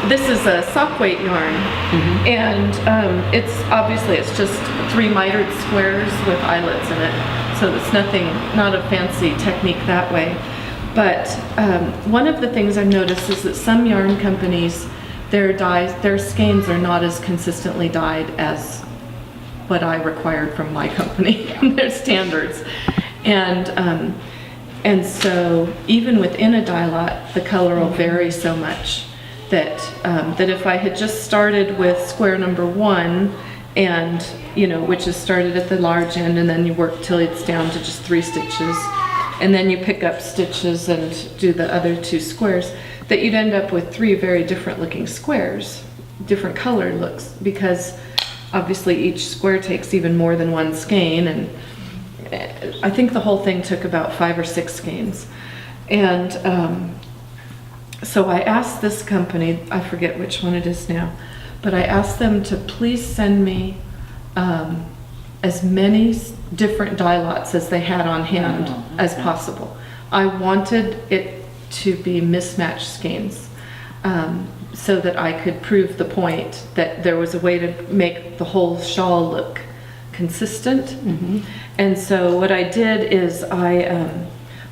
this is a sock weight yarn, and it's just 3 mitered squares with eyelets in it, so it's not a fancy technique that way. But one of the things I've noticed is that some yarn companies, their skeins are not as consistently dyed as what I required from my company, their standards. And so even within a dye lot, the color will vary so much that if I had just started with square number 1, and which is started at the large end, and then you work till it's down to just 3 stitches, and then you pick up stitches and do the other 2 squares, that you'd end up with 3 very different looking squares, different colored looks, because obviously each square takes even more than 1 skein, and I think the whole thing took about 5 or 6 skeins. And so I asked this company, I forget which one it is now, but I asked them to please send me as many different dye lots as they had on hand as possible. I wanted it to be mismatched skeins, so that I could prove the point that there was a way to make the whole shawl look consistent. And so what I did is I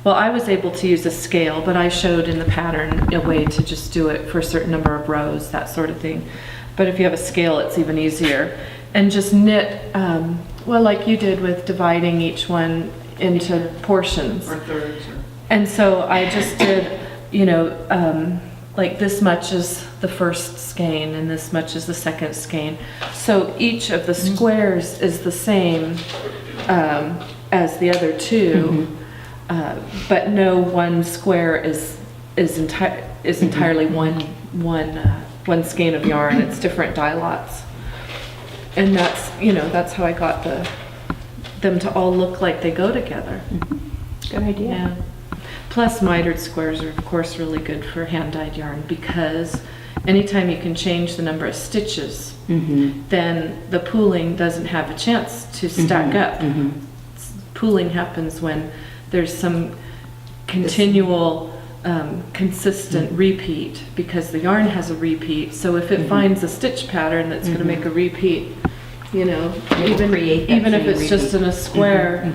was able to use a scale, but I showed in the pattern a way to just do it for a certain number of rows, that sort of thing. But if you have a scale, it's even easier. And just knit, like you did with dividing each one into portions. Or thirds. And so I just did, like this much is the first skein and this much is the second skein. So each of the squares is the same as the other 2, but no one square is entirely one skein of yarn. It's different dye lots, and that's how I got them to all look like they go together. Good idea. Yeah. Plus, mitered squares are, of course, really good for hand-dyed yarn, because anytime you can change the number of stitches, then the pooling doesn't have a chance to stack up. Pooling happens when there's some continual, consistent repeat, because the yarn has a repeat. So if it finds a stitch pattern that's going to make a repeat, even if it's just in a square,